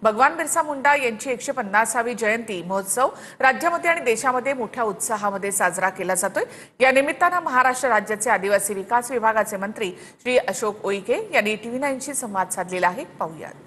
भगवान बिरसा मुंडा यांची 150वी जयंती महोत्सव राज्यामध्ये आणि देशामध्ये मोठ्या उत्साहामध्ये साजरा केला जातोय। या निमित्तानं महाराष्ट्र राज्याचे आदिवासी विकास विभागाचे मंत्री श्री अशोक उईके यांनी TV9 शी संवाद साधलेला आहे। पाहूयात।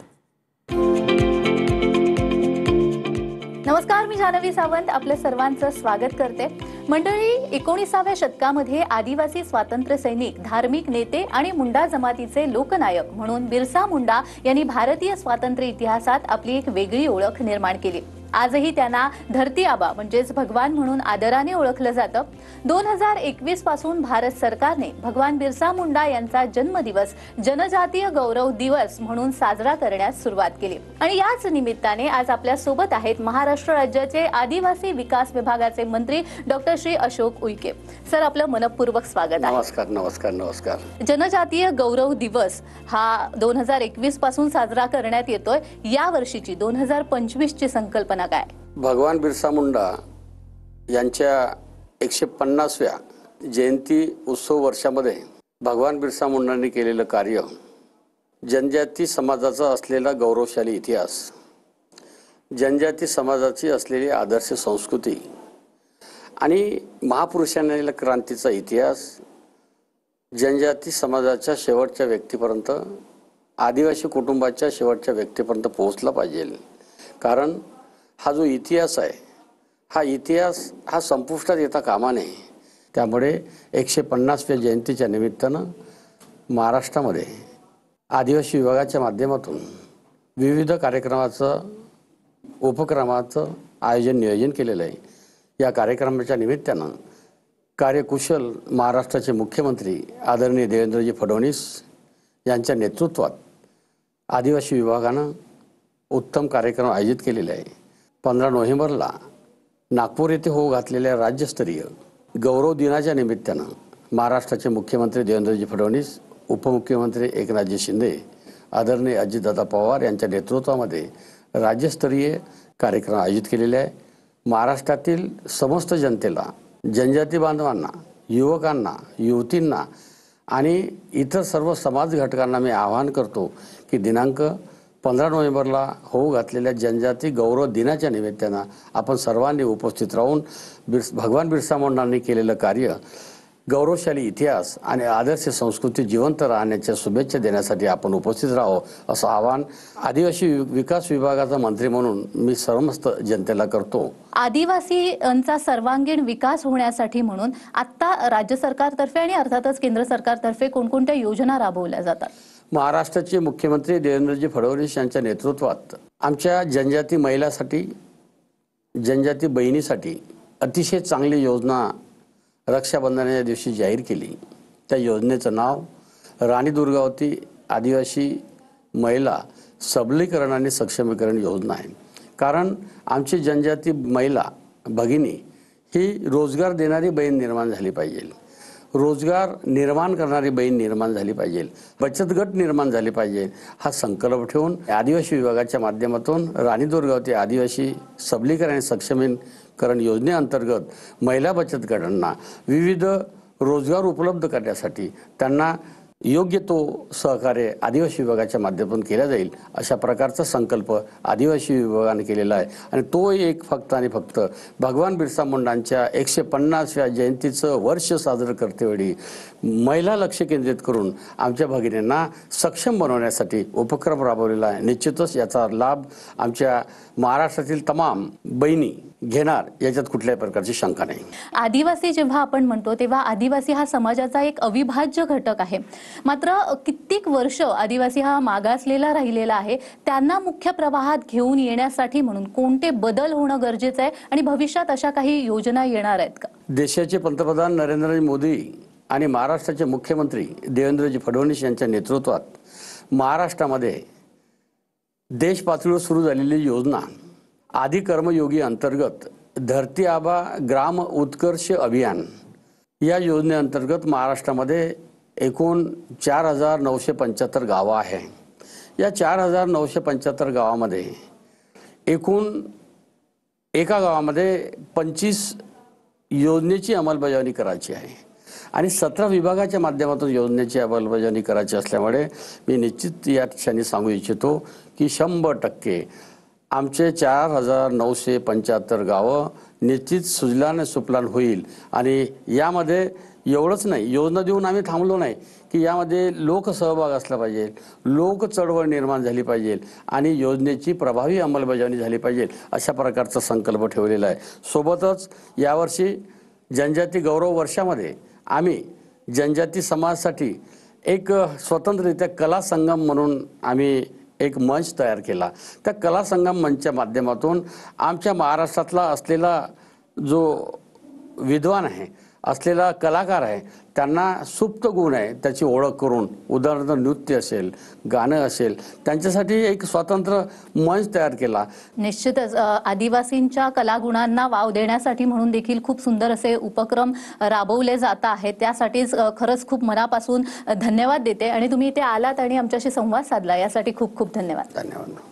नमस्कार, मी जानवी सावंत आपल्या सर्वांचं स्वागत करते। मंडळी, 19व्या शतकामध्ये आदिवासी स्वातंत्र्य सैनिक, धार्मिक नेते आणि मुंडा जमातीचे लोकनायक म्हणून बिरसा मुंडा यांनी भारतीय स्वातंत्र्य इतिहासात आपली एक वेगळी ओळख निर्माण केली। आजही त्यांना धरती आबा म्हणजेच भगवान म्हणून आदराने ओळखलं जातं। 2021 पासून भारत सरकारने भगवान बिरसा मुंडा यांचा जन्मदिवस जनजातीय गौरव दिवस म्हणून साजरा करण्यास सुरुवात केली आणि याच निमित्ताने आज आपल्या सोबत आहेत महाराष्ट्र राज्याचे आदिवासी विकास विभागाचे मंत्री डॉक्टर श्री अशोक उईके। सर, आपलं मनपूर्वक स्वागत आहे। नमस्कार नमस्कार नमस्कार। जनजातीय गौरव दिवस हा 2021 पासून साजरा करण्यात येतोय। या वर्षीची 2025 ची संकल्पना काय? भगवान बिरसा मुंडा यांच्या 150व्या जयंती उत्सव वर्षामध्ये भगवान बिरसा मुंडांनी केलेलं कार्य, जनजाती समाजाचा असलेला गौरवशाली इतिहास, जनजाती समाजाची असलेली आदर्श संस्कृती आणि महापुरुषांनी क्रांतीचा इतिहास जनजाती समाजाच्या शेवटच्या व्यक्तीपर्यंत, आदिवासी कुटुंबाच्या शेवटच्या व्यक्तीपर्यंत पोहोचला पाहिजे। कारण हा जो इतिहास आहे, हा इतिहास हा संपुष्टात येता कामा नये। त्यामुळे 150व्या जयंतीच्या निमित्तानं महाराष्ट्रामध्ये आदिवासी विभागाच्या माध्यमातून विविध कार्यक्रमाचं, उपक्रमाचं नियोजन केलेलं आहे। या कार्यक्रमाच्या निमित्तानं कार्यकुशल महाराष्ट्राचे मुख्यमंत्री आदरणीय देवेंद्रजी फडणवीस यांच्या नेतृत्वात आदिवासी विभागानं उत्तम कार्यक्रम आयोजित केलेले आहे। 15 नोव्हेंबरला नागपूर येथे होऊ घातलेल्या राज्यस्तरीय गौरव दिनाच्या निमित्तानं महाराष्ट्राचे मुख्यमंत्री देवेंद्रजी फडणवीस, उपमुख्यमंत्री एकनाथजी शिंदे, आदरणीय अजितदादा पवार यांच्या नेतृत्वामध्ये राज्यस्तरीय कार्यक्रम आयोजित केलेले आहे। महाराष्ट्रातील समस्त जनतेला, जनजाती बांधवांना, युवकांना, युवतींना आणि इतर सर्व समाज घटकांना मी आवाहन करतो की दिनांक 15 नोव्हेंबरला होऊ घातलेल्या जनजाती गौरव दिनाच्या निमित्तानं आपण सर्वांनी उपस्थित राहून भगवान बिरसा मुंडांनी केलेलं कार्य, गौरवशाली इतिहास आणि आदर्श संस्कृती जिवंत राहण्याच्या शुभेच्छा देण्यासाठी आपण उपस्थित राहावं असं आवाहन आदिवासी विकास विभागाचा मंत्री म्हणून मी समस्त जनतेला करतो। आदिवासींचा सर्वांगीण विकास होण्यासाठी म्हणून आता राज्य सरकारतर्फे आणि अर्थातच केंद्र सरकारतर्फे कोणकोणत्या योजना राबवल्या जातात? महाराष्ट्राचे मुख्यमंत्री देवेंद्रजी फडणवीस यांच्या नेतृत्वात आमच्या जनजाती महिलांसाठी, जनजाती बहिणीसाठी अतिशय चांगली योजना रक्षाबंधनाच्या दिवशी जाहीर केली। त्या योजनेचं नाव राणी दुर्गावती आदिवासी महिला सबलीकरण आणि सक्षमीकरण योजना आहे। कारण आमची जनजाती महिला भगिनी ही रोजगार देणारी बहीण निर्माण झाली पाहिजे, रोजगार निर्माण करणारी बहीण निर्माण झाली पाहिजे, बचत गट निर्माण झाले पाहिजे हा संकल्प ठेवून आदिवासी विभागाच्या माध्यमातून राणी दुर्गावती आदिवासी सबलीकरण आणि सक्षमीकरण योजनेअंतर्गत महिला बचत गटांना विविध रोजगार उपलब्ध करण्यासाठी त्यांना योग्य तो सहकार्य आदिवासी विभागाच्या माध्यमातून केला जाईल अशा प्रकारचा संकल्प आदिवासी विभागाने केलेला आहे। आणि तो एक फक्त आणि फक्त भगवान बिरसा मुंडांच्या 150व्या जयंतीचं वर्ष साजरं करतेवेळी महिला लक्ष केंद्रित करून आमच्या भगिनींना सक्षम बनवण्यासाठी उपक्रम राबवलेला आहे। निश्चितच याचा लाभ आमच्या महाराष्ट्रातील तमाम बहिणी घेणार याच्यात कुठल्याही प्रकारची शंका नाही। आदिवासी जेव्हा आपण म्हणतो तेव्हा आदिवासी हा समाजाचा एक अविभाज्य घटक आहे। मात्र कित्येक वर्ष आदिवासी हा मागासलेला राहिलेला आहे। त्यांना मुख्य प्रवाहात घेऊन येण्यासाठी म्हणून कोणते बदल होणं गरजेचं आहे आणि भविष्यात अशा काही योजना येणार आहेत का? देशाचे पंतप्रधान नरेंद्र मोदी आणि महाराष्ट्राचे मुख्यमंत्री देवेंद्रजी फडणवीस यांच्या नेतृत्वात महाराष्ट्रामध्ये देश पातळीवर सुरू झालेली योजना आदि कर्मयोगी अंतर्गत धरती आबा ग्राम उत्कर्ष अभियान या योजनेअंतर्गत महाराष्ट्रामध्ये एकूण 4975 गावं आहे। या 4975 गावामध्ये एकूण एका गावामध्ये 25 योजनेची अंमलबजावणी करायची आहे आणि 17 विभागाच्या माध्यमातून योजनेची अंमलबजावणी करायची असल्यामुळे मी निश्चित या ठिकाणी सांगू इच्छितो की 100% आमचे 4975 गावं निश्चित सुजलान सुफलान होईल। आणि यामध्ये एवढंच नाही, योजना देऊन आम्ही थांबलो नाही की यामध्ये लोकसहभाग असला पाहिजे, लोक चळवळ निर्माण झाली पाहिजे आणि योजनेची प्रभावी अंमलबजावणी झाली पाहिजे, अशा प्रकारचा संकल्प ठेवलेला आहे। सोबतच यावर्षी जनजाती गौरव वर्षामध्ये आम्ही जनजाती समाजासाठी एक स्वतंत्ररित्या कला संगम म्हणून आम्ही एक मंच तयार केला। त्या कला संगम मंचच्या माध्यमातून आमच्या महाराष्ट्रातला असलेला जो विद्वान आहे, असलेला कलाकार आहे, त्यांना सुप्त गुण आहे त्याची ओळख करून, उदाहरणार्थ नृत्य असेल, गाणं असेल, त्यांच्यासाठी एक स्वतंत्र मंच तयार केला। निश्चितच आदिवासींच्या कलागुणांना वाव देण्यासाठी म्हणून देखील खूप सुंदर असे उपक्रम राबवले जात आहेत। त्यासाठीच खरंच खूप मनापासून धन्यवाद देते आणि तुम्ही इथे आलात आणि आमच्याशी संवाद साधला यासाठी खूप खूप धन्यवाद। धन्यवाद।